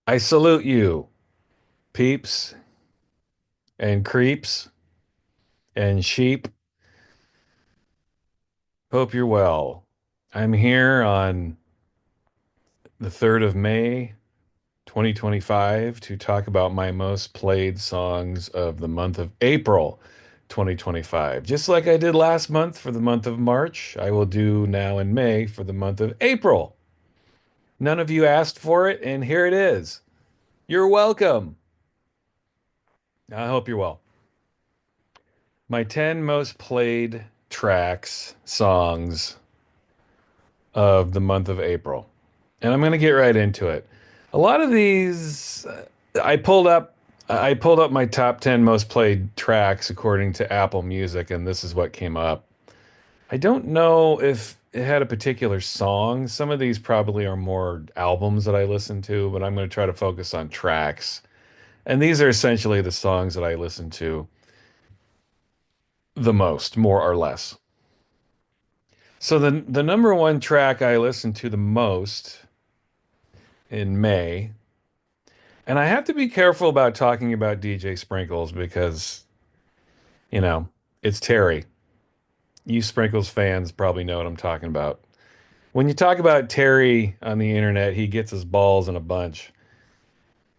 I salute you, peeps and creeps and sheep. Hope you're well. I'm here on the 3rd of May, 2025, to talk about my most played songs of the month of April, 2025. Just like I did last month for the month of March, I will do now in May for the month of April. None of you asked for it, and here it is. You're welcome. I hope you're well. My 10 most played tracks, songs of the month of April. And I'm going to get right into it. A lot of these I pulled up I pulled up my top 10 most played tracks according to Apple Music, and this is what came up. I don't know if it had a particular song. Some of these probably are more albums that I listen to, but I'm going to try to focus on tracks. And these are essentially the songs that I listen to the most, more or less. So the number one track I listened to the most in May, and I have to be careful about talking about DJ Sprinkles because, you know, it's Terry. You Sprinkles fans probably know what I'm talking about. When you talk about Terry on the internet, he gets his balls in a bunch.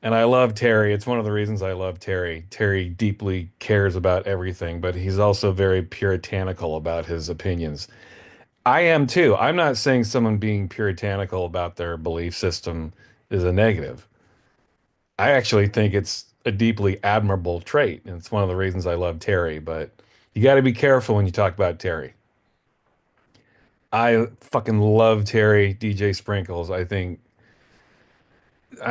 And I love Terry. It's one of the reasons I love Terry. Terry deeply cares about everything, but he's also very puritanical about his opinions. I am too. I'm not saying someone being puritanical about their belief system is a negative. I actually think it's a deeply admirable trait, and it's one of the reasons I love Terry. But you got to be careful when you talk about Terry. I fucking love Terry, DJ Sprinkles. I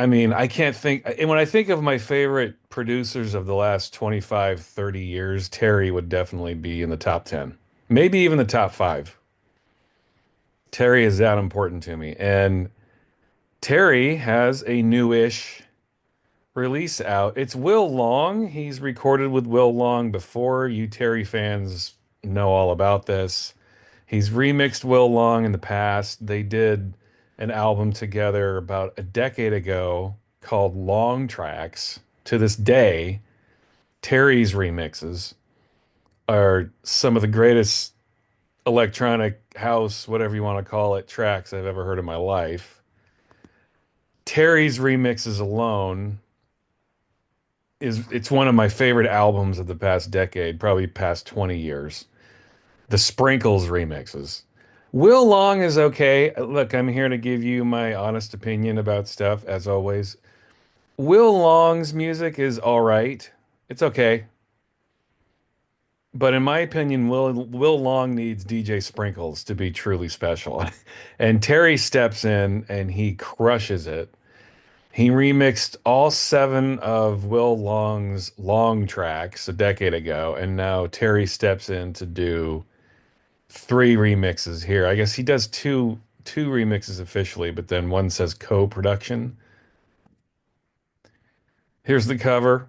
mean, I can't think, and when I think of my favorite producers of the last 25, 30 years, Terry would definitely be in the top 10, maybe even the top five. Terry is that important to me. And Terry has a newish release out. It's Will Long. He's recorded with Will Long before. You Terry fans know all about this. He's remixed Will Long in the past. They did an album together about a decade ago called Long Tracks. To this day, Terry's remixes are some of the greatest electronic house, whatever you want to call it, tracks I've ever heard in my life. Terry's remixes alone it's one of my favorite albums of the past decade, probably past 20 years. The Sprinkles remixes. Will Long is okay. Look, I'm here to give you my honest opinion about stuff, as always. Will Long's music is all right. It's okay. But in my opinion, Will Long needs DJ Sprinkles to be truly special. And Terry steps in and he crushes it. He remixed all seven of Will Long's long tracks a decade ago, and now Terry steps in to do three remixes here. I guess he does two remixes officially, but then one says co-production. Here's the cover.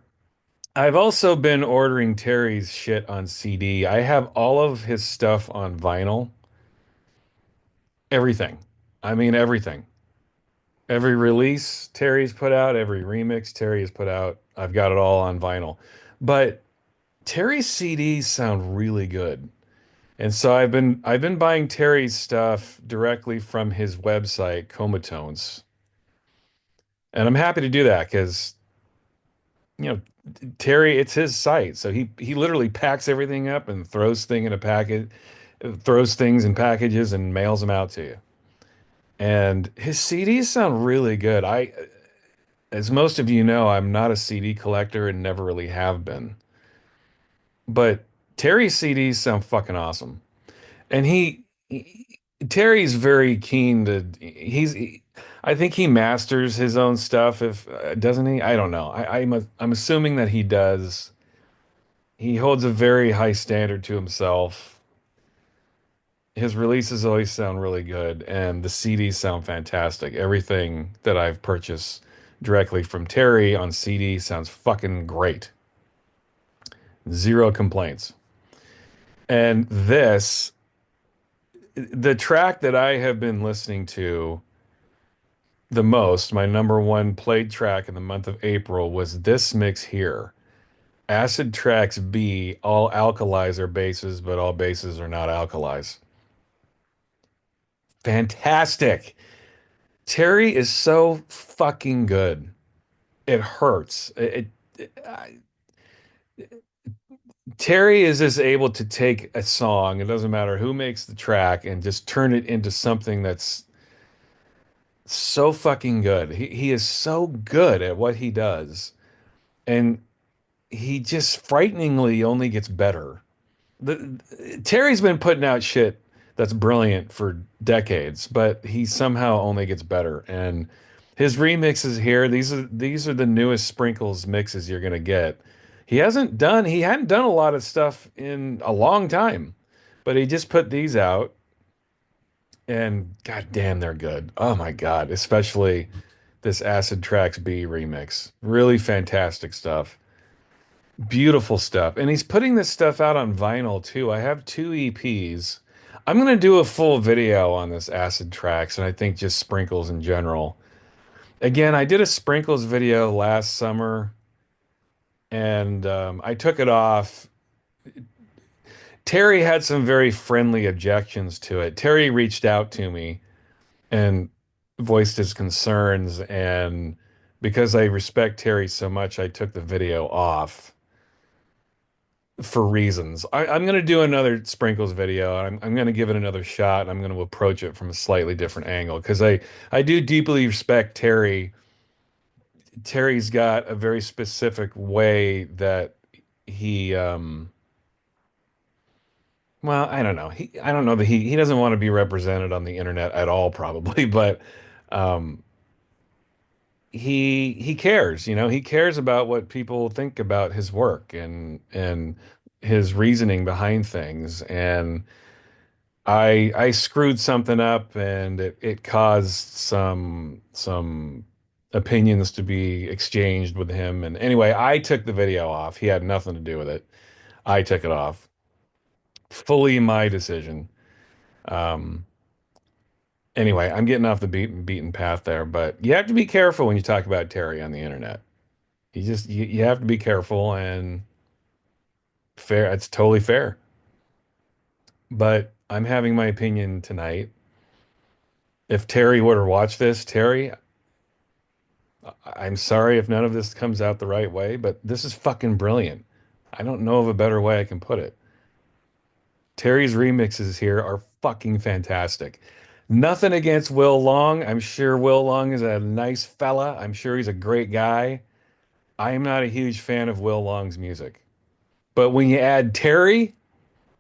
I've also been ordering Terry's shit on CD. I have all of his stuff on vinyl. Everything. I mean everything. Every release Terry's put out, every remix Terry has put out, I've got it all on vinyl. But Terry's CDs sound really good. And so I've been buying Terry's stuff directly from his website, Comatones. And I'm happy to do that because, you know, Terry, it's his site. So he literally packs everything up and throws things in packages and mails them out to you. And his CDs sound really good. As most of you know, I'm not a CD collector and never really have been. But Terry's CDs sound fucking awesome. And Terry's very keen to I think he masters his own stuff if doesn't he? I don't know. I'm assuming that he does. He holds a very high standard to himself. His releases always sound really good and the CDs sound fantastic. Everything that I've purchased directly from Terry on CD sounds fucking great. Zero complaints. And the track that I have been listening to the most, my number one played track in the month of April was this mix here. Acid Tracks B, all alkalis are bases, but all bases are not alkalis. Fantastic. Terry is so fucking good. It hurts. Terry is just able to take a song, it doesn't matter who makes the track, and just turn it into something that's so fucking good. He is so good at what he does, and he just frighteningly only gets better. Terry's been putting out shit that's brilliant for decades, but he somehow only gets better. And his remixes here, these are the newest Sprinkles mixes you're gonna get. He hadn't done a lot of stuff in a long time, but he just put these out, and god damn, they're good. Oh my god, especially this Acid Tracks B remix. Really fantastic stuff. Beautiful stuff. And he's putting this stuff out on vinyl too. I have two EPs. I'm gonna do a full video on this Acid Tracks and I think just Sprinkles in general. Again, I did a Sprinkles video last summer and I took it off. Terry had some very friendly objections to it. Terry reached out to me and voiced his concerns, and because I respect Terry so much, I took the video off for reasons. I'm going to do another Sprinkles video. I'm going to give it another shot. I'm going to approach it from a slightly different angle because I do deeply respect Terry. Terry's got a very specific way that he, well, I don't know. I don't know that he doesn't want to be represented on the internet at all, probably, but um, he cares. He cares about what people think about his work and his reasoning behind things. And I screwed something up and it caused some opinions to be exchanged with him. And anyway, I took the video off. He had nothing to do with it. I took it off. Fully my decision. Um, anyway, I'm getting off the beaten path there, but you have to be careful when you talk about Terry on the internet. You have to be careful and fair. It's totally fair. But I'm having my opinion tonight. If Terry were to watch this, Terry, I'm sorry if none of this comes out the right way, but this is fucking brilliant. I don't know of a better way I can put it. Terry's remixes here are fucking fantastic. Nothing against Will Long. I'm sure Will Long is a nice fella. I'm sure he's a great guy. I am not a huge fan of Will Long's music. But when you add Terry,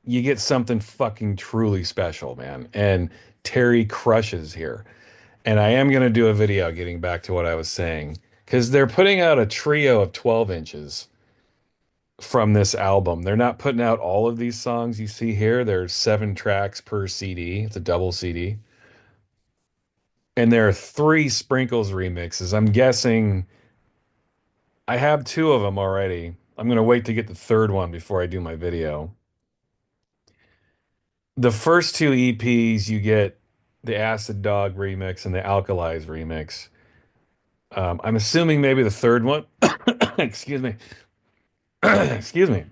you get something fucking truly special, man. And Terry crushes here. And I am going to do a video getting back to what I was saying because they're putting out a trio of 12 inches from this album. They're not putting out all of these songs you see here. There's 7 tracks per CD. It's a double CD. And there are 3 Sprinkles remixes. I'm guessing I have 2 of them already. I'm going to wait to get the third one before I do my video. The first 2 EPs, you get the Acid Dog remix and the Alkalies remix. I'm assuming maybe the third one, excuse me, excuse me.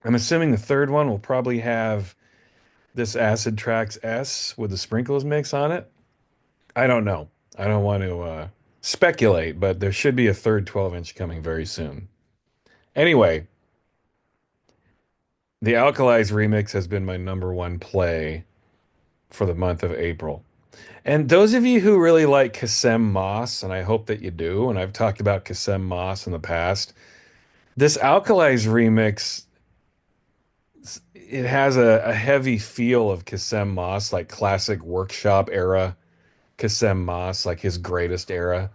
I'm assuming the third one will probably have this Acid Tracks S with the Sprinkles mix on it. I don't know. I don't want to speculate, but there should be a third 12-inch coming very soon. Anyway, the Alkalies remix has been my number one play for the month of April. And those of you who really like Kasem Moss, and I hope that you do, and I've talked about Kasem Moss in the past, this Alkalies remix, it has a heavy feel of Kasem Moss, like classic workshop era Kasem Moss, like his greatest era,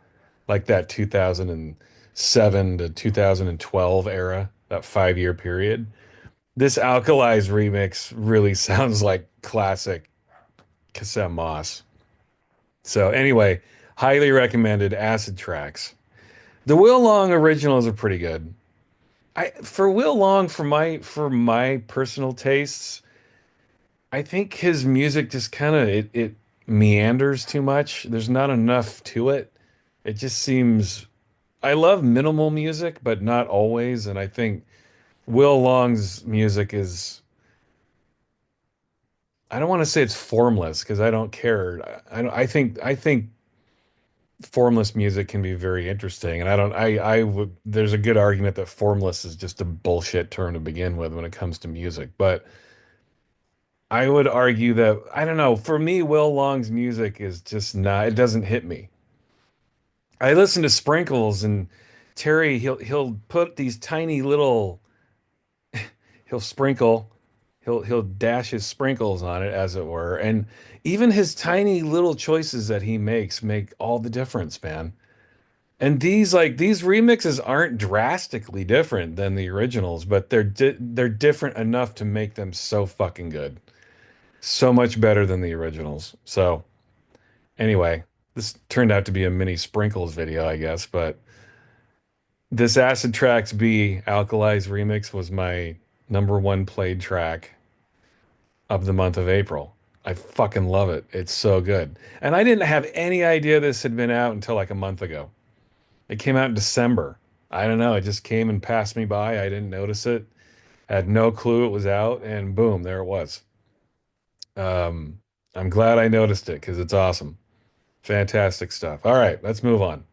like that 2007 to 2012 era, that 5 year period. This Alkalies remix really sounds like classic Kasem Moss. So anyway, highly recommended Acid Tracks. The Will Long originals are pretty good. For Will Long, for my personal tastes, I think his music just kind of it meanders too much. There's not enough to it. It just seems I love minimal music, but not always. And I think Will Long's music is, I don't want to say it's formless because I don't care. I think formless music can be very interesting. And I would, there's a good argument that formless is just a bullshit term to begin with when it comes to music. But I would argue that, I don't know, for me, Will Long's music is just not, it doesn't hit me. I listen to Sprinkles and Terry, he'll put these tiny little, he'll sprinkle, he'll dash his sprinkles on it, as it were. And even his tiny little choices that he makes make all the difference, man. And these remixes aren't drastically different than the originals, but they're different enough to make them so fucking good. So much better than the originals. So anyway, this turned out to be a mini sprinkles video, I guess, but this Acid Tracks B Alkali's remix was my number one played track of the month of April. I fucking love it. It's so good. And I didn't have any idea this had been out until like a month ago. It came out in December. I don't know. It just came and passed me by. I didn't notice it. Had no clue it was out, and boom, there it was. Um, I'm glad I noticed it because it's awesome. Fantastic stuff. All right, let's move on.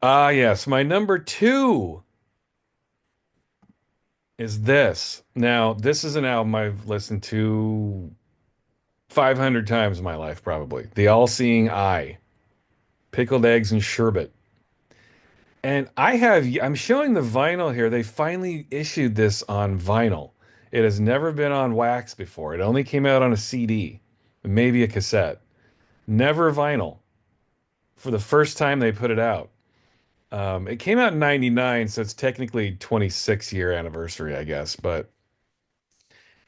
Ah, yes, my number two is this. Now, this is an album I've listened to 500 times in my life, probably. The All-Seeing Eye, Pickled Eggs and Sherbet. And I'm showing the vinyl here. They finally issued this on vinyl. It has never been on wax before. It only came out on a CD, maybe a cassette. Never vinyl for the first time they put it out. It came out in 99, so it's technically 26-year anniversary, I guess. But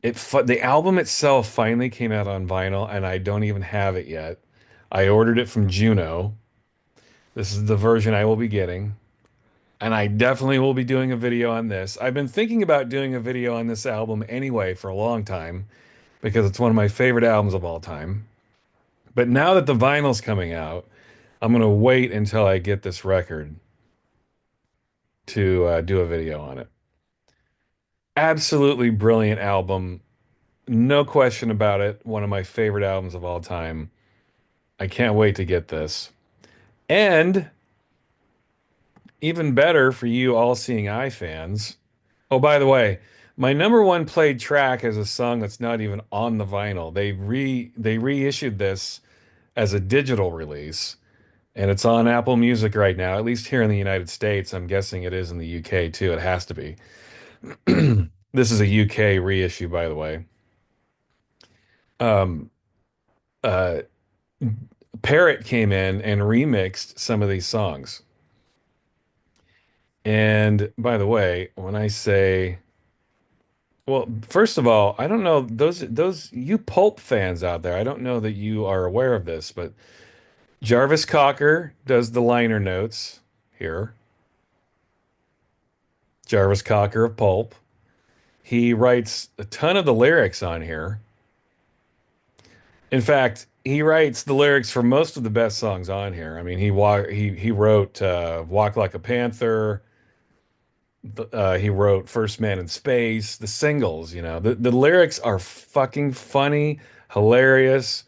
the album itself finally came out on vinyl, and I don't even have it yet. I ordered it from Juno. This is the version I will be getting. And I definitely will be doing a video on this. I've been thinking about doing a video on this album anyway for a long time because it's one of my favorite albums of all time. But now that the vinyl's coming out, I'm going to wait until I get this record to do a video on it. Absolutely brilliant album. No question about it. One of my favorite albums of all time. I can't wait to get this. And even better for you All Seeing Eye fans. Oh, by the way, my number one played track is a song that's not even on the vinyl. They reissued this as a digital release, and it's on Apple Music right now, at least here in the United States. I'm guessing it is in the UK too. It has to be. This is a UK reissue, by the way. Um, uh, Parrot came in and remixed some of these songs. And by the way, when I say, well, first of all, I don't know those you Pulp fans out there. I don't know that you are aware of this, but Jarvis Cocker does the liner notes here. Jarvis Cocker of Pulp. He writes a ton of the lyrics on here. In fact, he writes the lyrics for most of the best songs on here. I mean, he wrote "Walk Like a Panther." He wrote "First Man in Space." The singles, the lyrics are fucking funny, hilarious.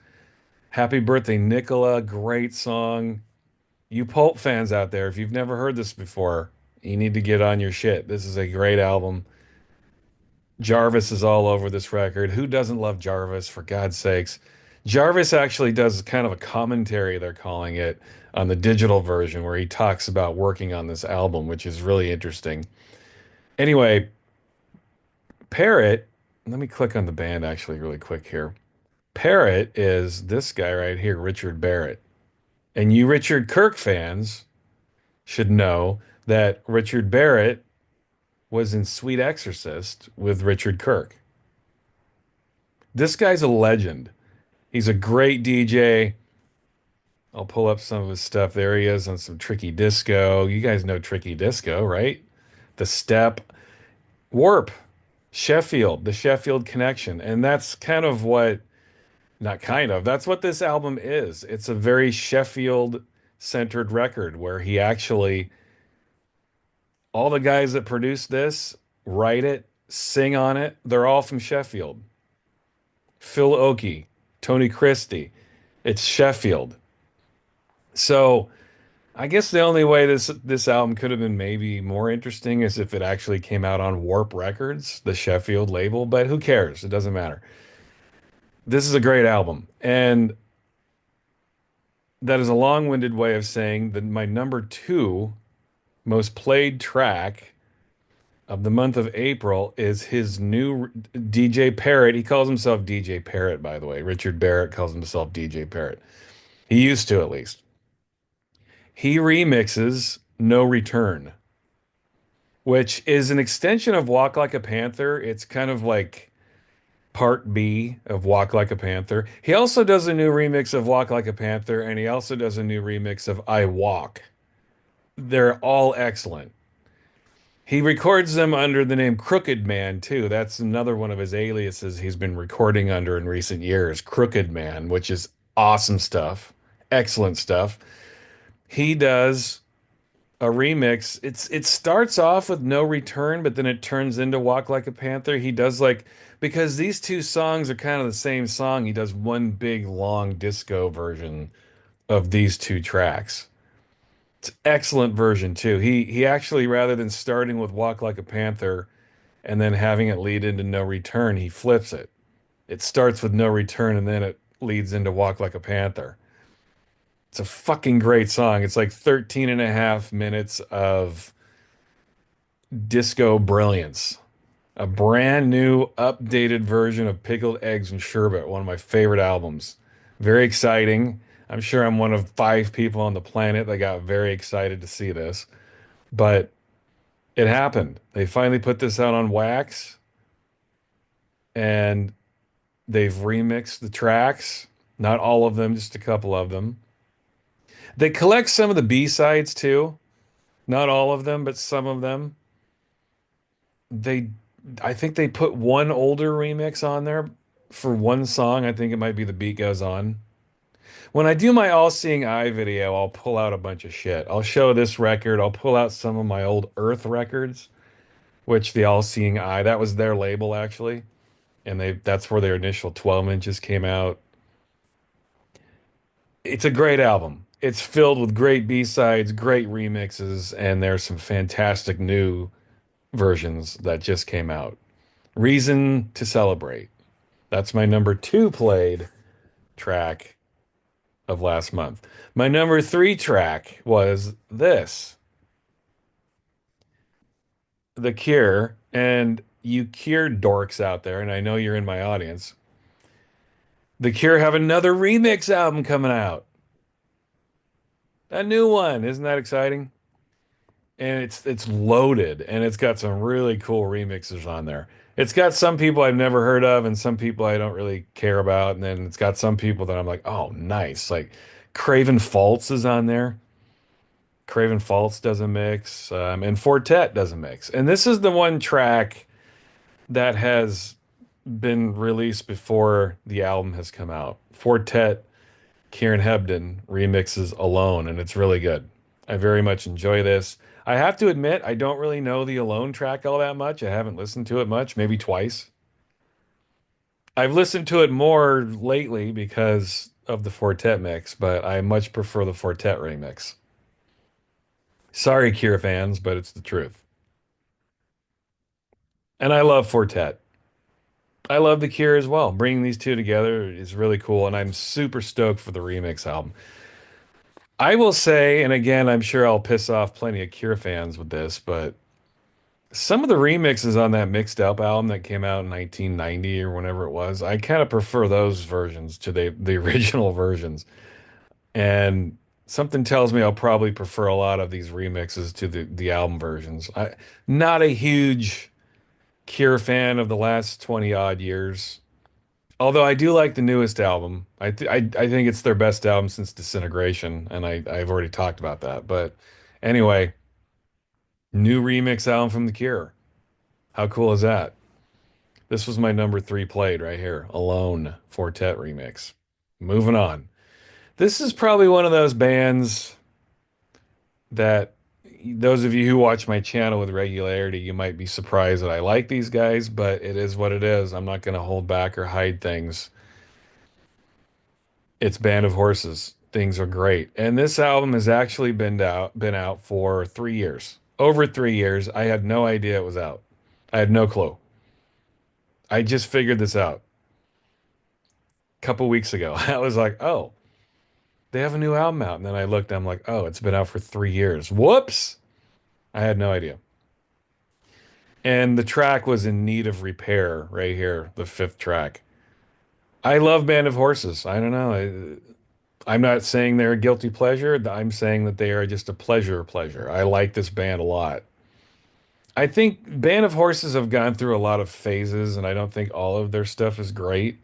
"Happy Birthday, Nicola," great song. You Pulp fans out there, if you've never heard this before, you need to get on your shit. This is a great album. Jarvis is all over this record. Who doesn't love Jarvis, for God's sakes? Jarvis actually does kind of a commentary, they're calling it, on the digital version where he talks about working on this album, which is really interesting. Anyway, Parrot, let me click on the band actually really quick here. Parrot is this guy right here, Richard Barrett. And you Richard Kirk fans should know that Richard Barrett was in Sweet Exorcist with Richard Kirk. This guy's a legend. He's a great DJ. I'll pull up some of his stuff. There he is on some Tricky Disco. You guys know Tricky Disco, right? The Step, Warp, Sheffield, the Sheffield Connection. And that's kind of what, not kind of, that's what this album is. It's a very Sheffield. centered record where he actually, all the guys that produce this, write it, sing on it, they're all from Sheffield. Phil Oakey, Tony Christie. It's Sheffield. So I guess the only way this album could have been maybe more interesting is if it actually came out on Warp Records, the Sheffield label, but who cares? It doesn't matter. This is a great album. And that is a long-winded way of saying that my number two most played track of the month of April is his new DJ Parrott. He calls himself DJ Parrott, by the way. Richard Barrett calls himself DJ Parrott. He used to, at least. He remixes No Return, which is an extension of Walk Like a Panther. It's kind of like part B of Walk Like a Panther. He also does a new remix of Walk Like a Panther, and he also does a new remix of I Walk. They're all excellent. He records them under the name Crooked Man, too. That's another one of his aliases he's been recording under in recent years, Crooked Man, which is awesome stuff. Excellent stuff. He does a remix. It starts off with No Return, but then it turns into Walk Like a Panther. He does like because these two songs are kind of the same song, he does one big long disco version of these two tracks. It's an excellent version too. He actually rather than starting with Walk Like a Panther and then having it lead into No Return, he flips it. It starts with No Return and then it leads into Walk Like a Panther. It's a fucking great song. It's like 13 and a half minutes of disco brilliance. A brand new, updated version of Pickled Eggs and Sherbet, one of my favorite albums. Very exciting. I'm sure I'm one of five people on the planet that got very excited to see this, but it happened. They finally put this out on wax and they've remixed the tracks. Not all of them, just a couple of them. They collect some of the B-sides too. Not all of them, but some of them. They, I think they put one older remix on there for one song. I think it might be The Beat Goes On. When I do my All Seeing Eye video, I'll pull out a bunch of shit. I'll show this record. I'll pull out some of my old Earth records, which the All Seeing Eye, that was their label actually. And that's where their initial 12 inches came out. It's a great album. It's filled with great B-sides, great remixes, and there's some fantastic new versions that just came out. Reason to Celebrate. That's my number two played track of last month. My number three track was this, The Cure. And you Cure dorks out there, and I know you're in my audience. The Cure have another remix album coming out. A new one. Isn't that exciting? And it's loaded and it's got some really cool remixes on there. It's got some people I've never heard of and some people I don't really care about, and then it's got some people that I'm like, oh, nice. Like Craven Falls is on there. Craven Falls does a mix, and Fortet does a mix. And this is the one track that has been released before the album has come out. Fortet, Kieran Hebden remixes Alone, and it's really good. I very much enjoy this. I have to admit, I don't really know the Alone track all that much. I haven't listened to it much, maybe twice. I've listened to it more lately because of the Fortet mix, but I much prefer the Fortet remix. Sorry, Cure fans, but it's the truth. And I love Fortet. I love the Cure as well. Bringing these two together is really cool, and I'm super stoked for the remix album. I will say, and again, I'm sure I'll piss off plenty of Cure fans with this, but some of the remixes on that mixed up album that came out in 1990 or whenever it was, I kind of prefer those versions to the original versions. And something tells me I'll probably prefer a lot of these remixes to the album versions. Not a huge Cure fan of the last 20 odd years. Although I do like the newest album. I think it's their best album since Disintegration, and I've already talked about that. But anyway, new remix album from The Cure. How cool is that? This was my number three played right here. Alone Fortet remix. Moving on. This is probably one of those bands. that those of you who watch my channel with regularity, you might be surprised that I like these guys, but it is what it is. I'm not going to hold back or hide things. It's Band of Horses. Things are great. And this album has actually been out for 3 years. Over 3 years. I had no idea it was out. I had no clue. I just figured this out a couple weeks ago. I was like, oh, they have a new album out. And then I looked, I'm like, oh, it's been out for 3 years. Whoops. I had no idea. And the track was in need of repair right here, the fifth track. I love Band of Horses. I don't know. I'm not saying they're a guilty pleasure. I'm saying that they are just a pleasure. I like this band a lot. I think Band of Horses have gone through a lot of phases, and I don't think all of their stuff is great.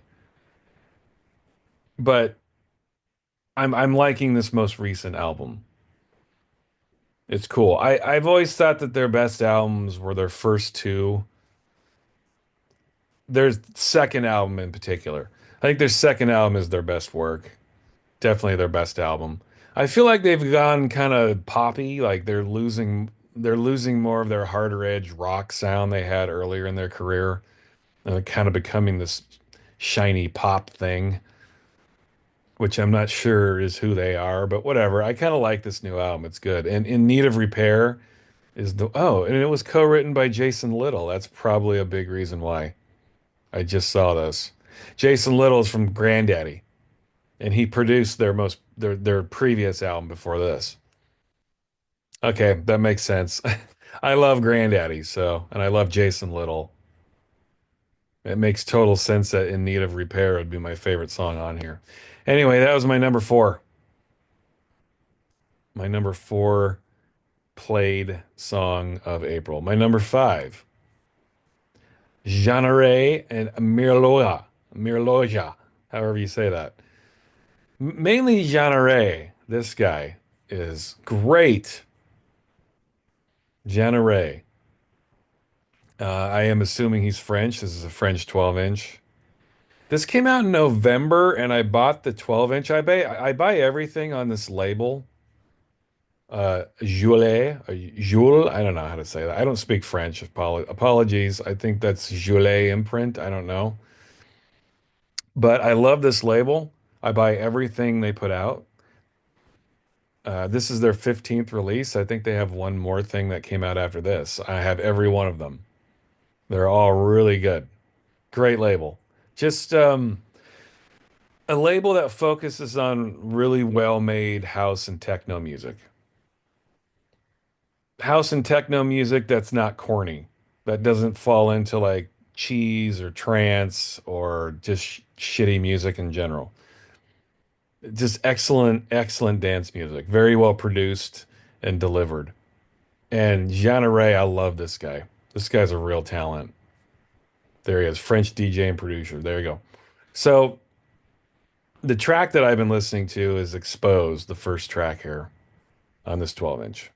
But I'm liking this most recent album. It's cool. I've always thought that their best albums were their first two. Their second album in particular. I think their second album is their best work. Definitely their best album. I feel like they've gone kind of poppy, like they're losing more of their harder edge rock sound they had earlier in their career, and they're kind of becoming this shiny pop thing, which I'm not sure is who they are, but whatever. I kind of like this new album. It's good. And In Need of Repair is the and it was co-written by Jason Little. That's probably a big reason why. I just saw this. Jason Little is from Grandaddy, and he produced their previous album before this. Okay, that makes sense. I love Grandaddy, and I love Jason Little. It makes total sense that In Need of Repair would be my favorite song on here. Anyway, that was my number four. My number four played song of April. My number five, Genre and Mirloja, however you say that. Mainly Genre. This guy is great. Genre. I am assuming he's French. This is a French 12 inch. This came out in November, and I bought the 12 inch. I buy everything on this label. Jules. I don't know how to say that. I don't speak French. Apologies. I think that's Jules imprint. I don't know. But I love this label. I buy everything they put out. This is their 15th release. I think they have one more thing that came out after this. I have every one of them. They're all really good. Great label. Just a label that focuses on really well-made house and techno music. House and techno music that's not corny, that doesn't fall into like cheese or trance or just shitty music in general. Just excellent dance music, very well produced and delivered. And Jean Ray, I love this guy. This guy's a real talent. There he is, French DJ and producer. There you go. So the track that I've been listening to is Exposed, the first track here on this 12 inch.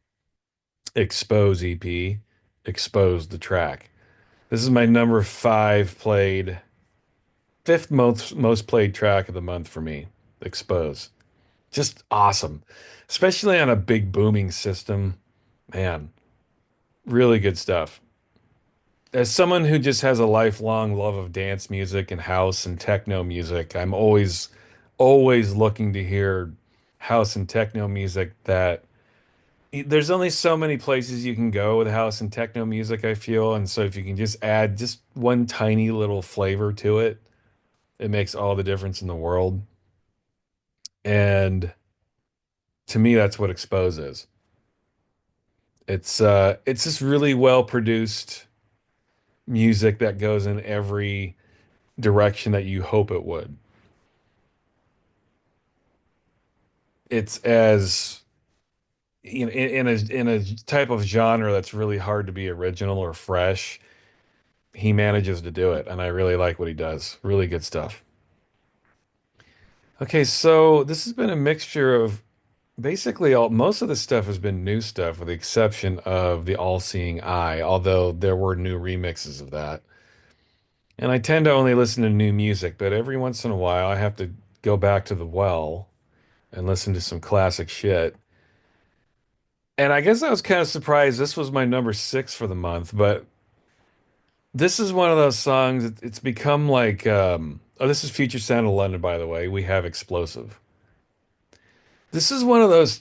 Expose EP, Exposed the track. This is my number five played, fifth most played track of the month for me. Expose. Just awesome. Especially on a big booming system. Man, really good stuff. As someone who just has a lifelong love of dance music and house and techno music, I'm always looking to hear house and techno music that there's only so many places you can go with house and techno music, I feel. And so if you can just add just one tiny little flavor to it, it makes all the difference in the world. And to me, that's what Expose is. It's just really well produced music that goes in every direction that you hope it would. It's as in a type of genre that's really hard to be original or fresh. He manages to do it, and I really like what he does. Really good stuff. Okay, so this has been a mixture of basically all most of the stuff has been new stuff, with the exception of the All-Seeing Eye, although there were new remixes of that. And I tend to only listen to new music, but every once in a while I have to go back to the well and listen to some classic shit. And I guess I was kind of surprised this was my number six for the month, but this is one of those songs. It's become like, oh, this is Future Sound of London, by the way. We have Explosive. This is one of those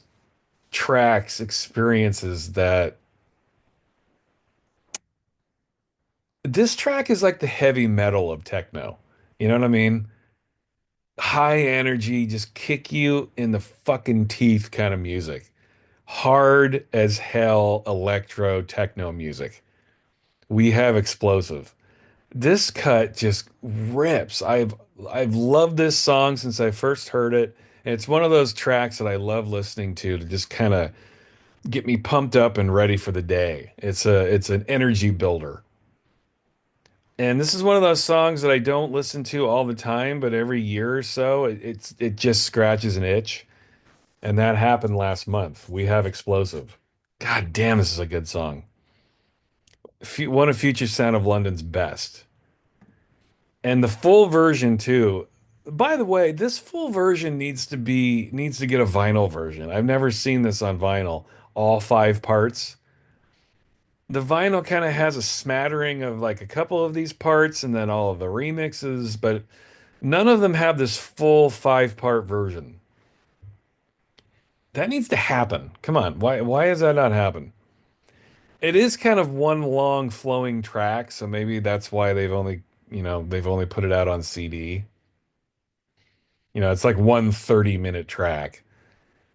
tracks, experiences that this track is like the heavy metal of techno. You know what I mean? High energy, just kick you in the fucking teeth kind of music. Hard as hell electro techno music. We have Explosive. This cut just rips. I've loved this song since I first heard it. And it's one of those tracks that I love listening to just kind of get me pumped up and ready for the day. It's an energy builder. And this is one of those songs that I don't listen to all the time, but every year or so it just scratches an itch. And that happened last month. We have Explosive. God damn, this is a good song. One of Future Sound of London's best. And the full version too. By the way, this full version needs to get a vinyl version. I've never seen this on vinyl. All five parts. The vinyl kind of has a smattering of like a couple of these parts and then all of the remixes, but none of them have this full five-part version. That needs to happen. Come on. Why has that not happened? It is kind of one long flowing track, so maybe that's why they've only put it out on CD. It's like one 30-minute track.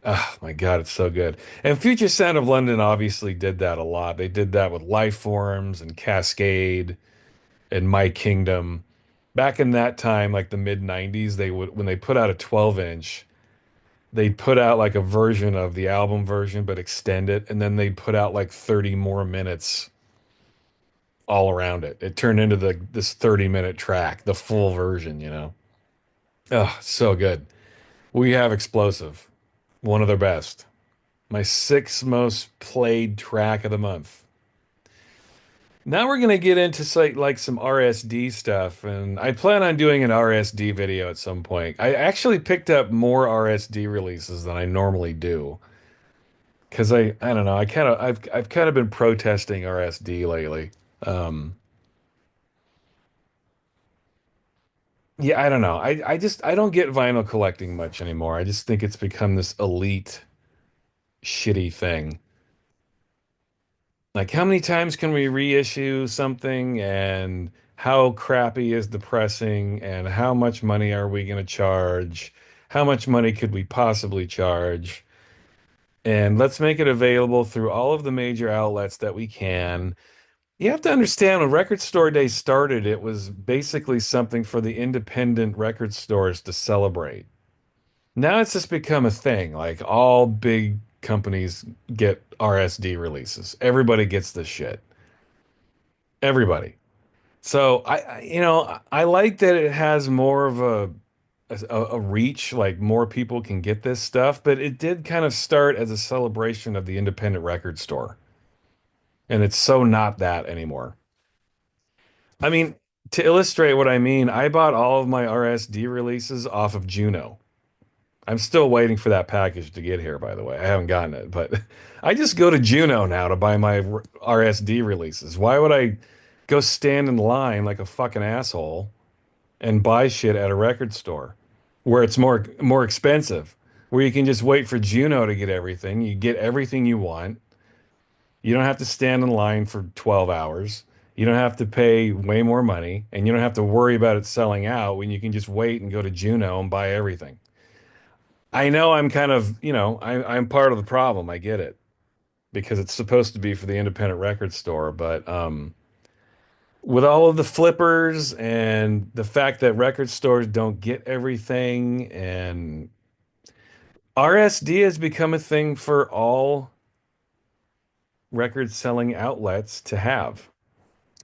Oh my God, it's so good. And Future Sound of London obviously did that a lot. They did that with Lifeforms and Cascade and My Kingdom. Back in that time, like the mid 90s, they would when they put out a 12-inch, they'd put out like a version of the album version, but extend it, and then they'd put out like 30 more minutes all around it. It turned into this 30-minute track, the full version. Oh, so good. We have Explosive, one of their best. My sixth most played track of the month. Now we're gonna get into like some RSD stuff, and I plan on doing an RSD video at some point. I actually picked up more RSD releases than I normally do because I don't know, I've kind of been protesting RSD lately. Um, yeah, I don't know. I don't get vinyl collecting much anymore. I just think it's become this elite shitty thing. Like, how many times can we reissue something, and how crappy is the pressing, and how much money are we going to charge? How much money could we possibly charge? And let's make it available through all of the major outlets that we can. You have to understand when Record Store Day started, it was basically something for the independent record stores to celebrate. Now it's just become a thing. Like all big companies get RSD releases. Everybody gets this shit. Everybody. So I like that it has more of a reach, like more people can get this stuff, but it did kind of start as a celebration of the independent record store. And it's so not that anymore. I mean, to illustrate what I mean, I bought all of my RSD releases off of Juno. I'm still waiting for that package to get here, by the way. I haven't gotten it, but I just go to Juno now to buy my RSD releases. Why would I go stand in line like a fucking asshole and buy shit at a record store where it's more expensive, where you can just wait for Juno to get everything. You get everything you want. You don't have to stand in line for 12 hours. You don't have to pay way more money, and you don't have to worry about it selling out when you can just wait and go to Juno and buy everything. I know I'm kind of, I'm part of the problem. I get it because it's supposed to be for the independent record store, but with all of the flippers and the fact that record stores don't get everything, and RSD has become a thing for all record selling outlets to have.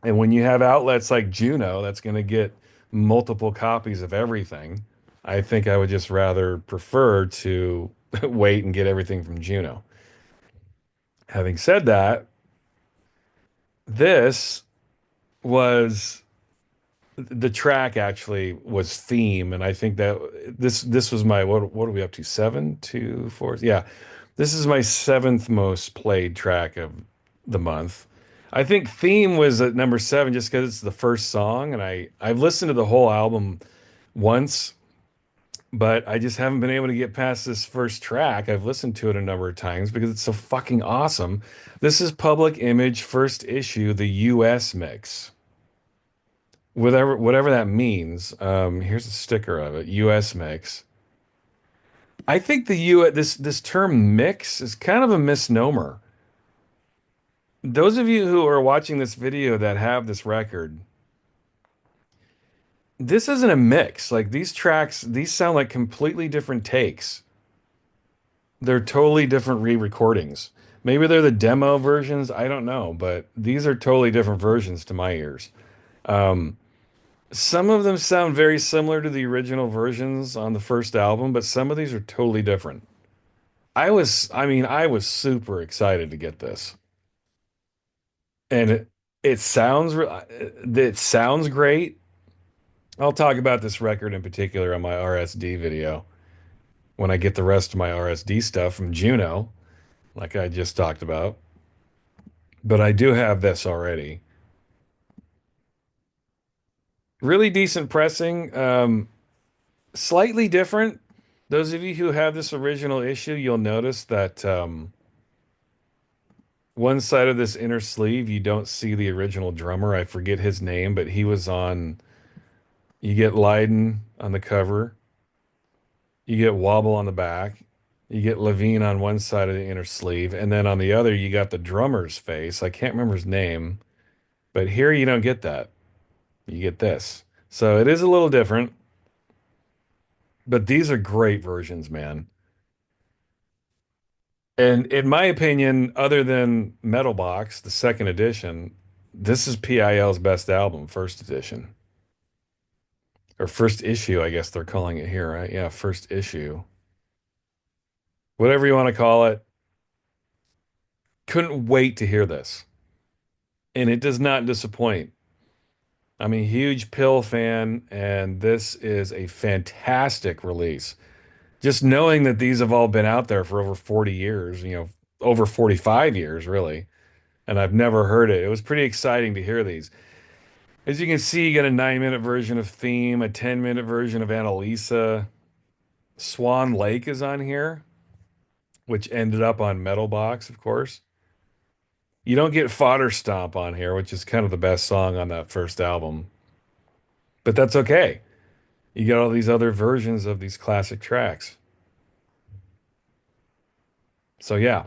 And when you have outlets like Juno that's going to get multiple copies of everything, I think I would just rather prefer to wait and get everything from Juno. Having said that, this was the track actually was theme, and I think that this was my what are we up to? Seven, two, four? Yeah. This is my seventh most played track of the month. I think Theme was at number seven just because it's the first song, and I've listened to the whole album once, but I just haven't been able to get past this first track. I've listened to it a number of times because it's so fucking awesome. This is Public Image first issue, the US mix. Whatever that means. Here's a sticker of it, US mix. I think the U this term mix is kind of a misnomer. Those of you who are watching this video that have this record, this isn't a mix. Like these tracks, these sound like completely different takes. They're totally different re-recordings. Maybe they're the demo versions, I don't know, but these are totally different versions to my ears. Um, some of them sound very similar to the original versions on the first album, but some of these are totally different. I was super excited to get this. And it sounds it sounds great. I'll talk about this record in particular on my RSD video when I get the rest of my RSD stuff from Juno, like I just talked about. But I do have this already. Really decent pressing, slightly different. Those of you who have this original issue, you'll notice that one side of this inner sleeve, you don't see the original drummer. I forget his name, but he was on. You get Lydon on the cover. You get Wobble on the back. You get Levine on one side of the inner sleeve, and then on the other, you got the drummer's face. I can't remember his name, but here you don't get that. You get this. So it is a little different, but these are great versions, man. And in my opinion, other than Metal Box, the second edition, this is PIL's best album, first edition. Or first issue, I guess they're calling it here, right? Yeah, first issue. Whatever you want to call it. Couldn't wait to hear this. And it does not disappoint. I'm a huge P.I.L fan, and this is a fantastic release. Just knowing that these have all been out there for over 40 years, over 45 years, really, and I've never heard it. It was pretty exciting to hear these. As you can see, you get a 9-minute version of Theme, a 10-minute version of Annalisa. Swan Lake is on here, which ended up on Metal Box, of course. You don't get Fodder Stomp on here, which is kind of the best song on that first album, but that's okay. You get all these other versions of these classic tracks. So yeah,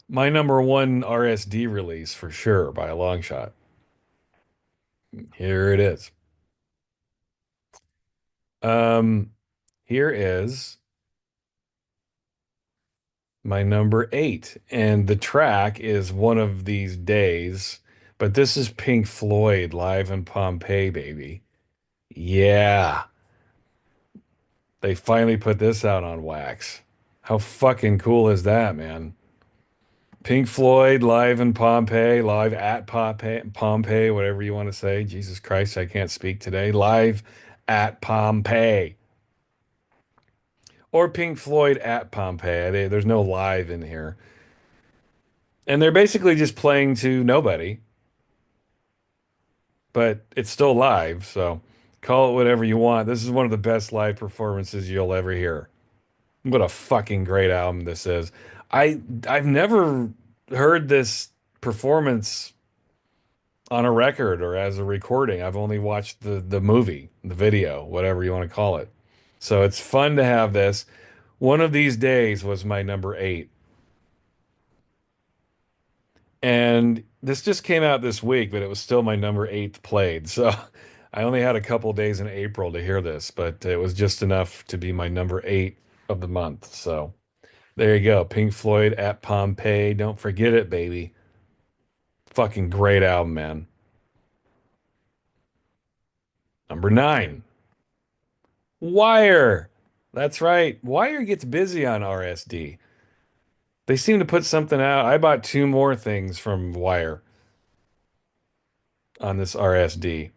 my number one RSD release for sure by a long shot. Here it is. Um, Here is my number eight, and the track is One of These Days, but this is Pink Floyd live in Pompeii, baby. Yeah, they finally put this out on wax. How fucking cool is that, man? Pink Floyd live in Pompeii, live at Pompeii, whatever you want to say. Jesus Christ, I can't speak today. Live at Pompeii. Or Pink Floyd at Pompeii. There's no live in here. And they're basically just playing to nobody, but it's still live, so call it whatever you want. This is one of the best live performances you'll ever hear. What a fucking great album this is. I've never heard this performance on a record or as a recording. I've only watched the movie, the video, whatever you want to call it. So it's fun to have this. One of These Days was my number eight. And this just came out this week, but it was still my number eight played. So I only had a couple days in April to hear this, but it was just enough to be my number eight of the month. So there you go. Pink Floyd at Pompeii. Don't forget it, baby. Fucking great album, man. Number nine, Wire. That's right. Wire gets busy on RSD. They seem to put something out. I bought two more things from Wire on this RSD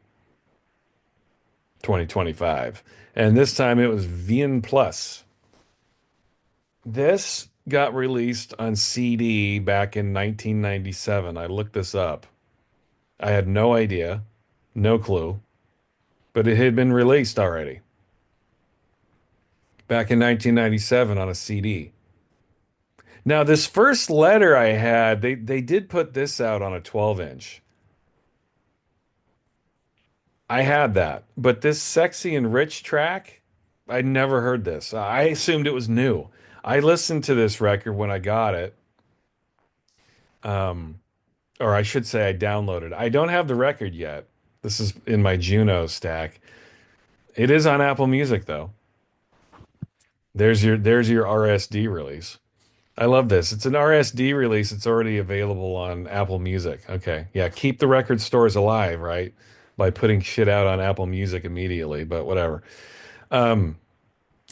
2025. And this time it was VN Plus. This got released on CD back in 1997. I looked this up. I had no idea, no clue, but it had been released already back in 1997 on a CD. Now, this first letter I had, they did put this out on a 12 inch. I had that, but this Sexy and Rich track, I'd never heard this. I assumed it was new. I listened to this record when I got it, um, or I should say I downloaded. I don't have the record yet. This is in my Juno stack. It is on Apple Music though. There's your RSD release. I love this. It's an RSD release. It's already available on Apple Music. Okay. Yeah, keep the record stores alive, right? By putting shit out on Apple Music immediately, but whatever. Um,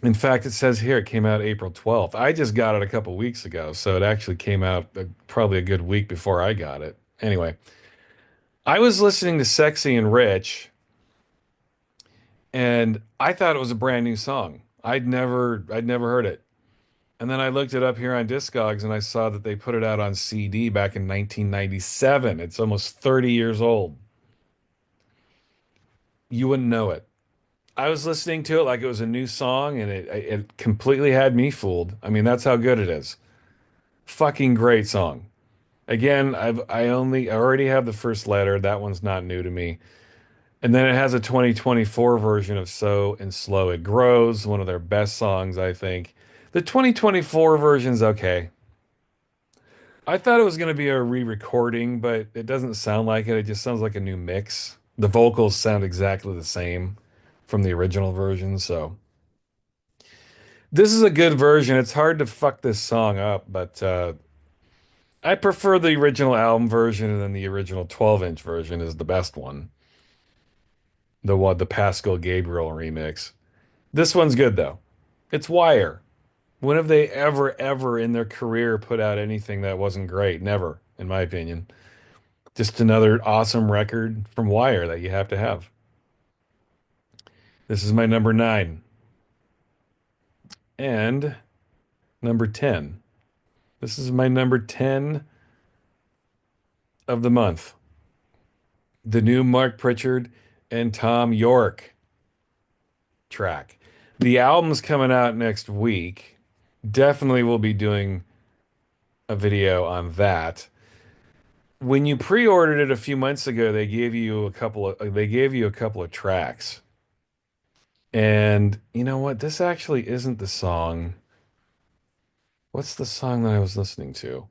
in fact, it says here it came out April 12th. I just got it a couple weeks ago, so it actually came out probably a good week before I got it. Anyway, I was listening to Sexy and Rich, and I thought it was a brand new song. I'd never heard it. And then I looked it up here on Discogs and I saw that they put it out on CD back in 1997. It's almost 30 years old. You wouldn't know it. I was listening to it like it was a new song and it completely had me fooled. I mean, that's how good it is. Fucking great song. Again, I already have the first letter. That one's not new to me. And then it has a 2024 version of So and Slow It Grows, one of their best songs, I think. The 2024 version's okay. I thought it was going to be a re-recording, but it doesn't sound like it. It just sounds like a new mix. The vocals sound exactly the same from the original version, so this is a good version. It's hard to fuck this song up, but I prefer the original album version, and then the original 12-inch version is the best one. The Pascal Gabriel remix. This one's good though. It's Wire. When have they ever in their career put out anything that wasn't great? Never, in my opinion. Just another awesome record from Wire that you have to have. This is my number nine. And number 10. This is my number 10 of the month. The new Mark Pritchard and Tom York track. The album's coming out next week. Definitely will be doing a video on that. When you pre-ordered it a few months ago, they gave you a couple of tracks. And you know what? This actually isn't the song. What's the song that I was listening to?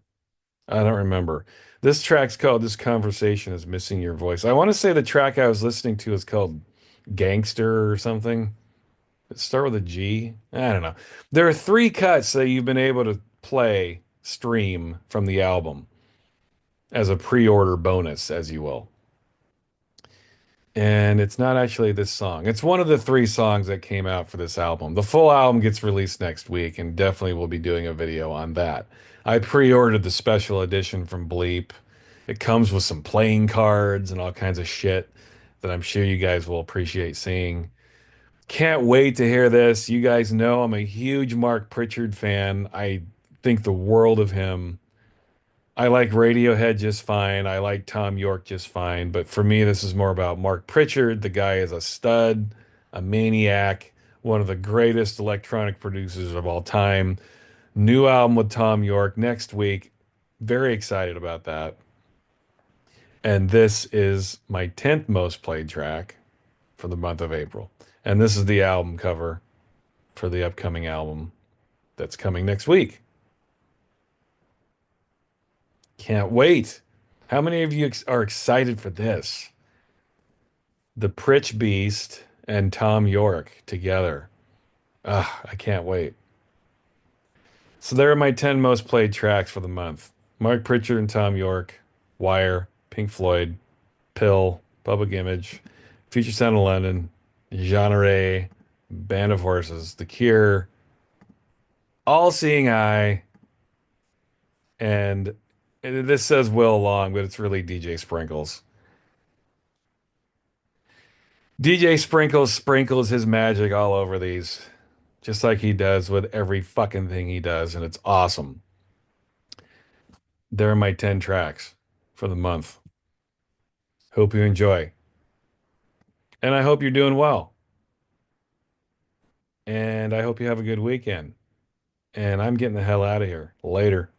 I don't remember. This track's called This Conversation is Missing Your Voice. I want to say the track I was listening to is called Gangster or something. It start with a G. I don't know. There are three cuts that you've been able to stream from the album as a pre-order bonus, as you will. And it's not actually this song. It's one of the three songs that came out for this album. The full album gets released next week, and definitely will be doing a video on that. I pre-ordered the special edition from Bleep. It comes with some playing cards and all kinds of shit that I'm sure you guys will appreciate seeing. Can't wait to hear this. You guys know I'm a huge Mark Pritchard fan. I think the world of him. I like Radiohead just fine. I like Tom York just fine. But for me, this is more about Mark Pritchard. The guy is a stud, a maniac, one of the greatest electronic producers of all time. New album with Tom York next week. Very excited about that. And this is my 10th most played track for the month of April. And this is the album cover for the upcoming album that's coming next week. Can't wait. How many of you are excited for this? The Pritch Beast and Tom York together. Ah, I can't wait. So there are my 10 most played tracks for the month. Mark Pritchard and Tom York, Wire, Pink Floyd, P.I.L, Public Image, Future Sound of London, Genre, Band of Horses, The Cure, All Seeing Eye, and this says Will Long, but it's really DJ Sprinkles. DJ Sprinkles sprinkles his magic all over these. just like he does with every fucking thing he does, and it's awesome. There are my 10 tracks for the month. Hope you enjoy. And I hope you're doing well. And I hope you have a good weekend. And I'm getting the hell out of here. Later.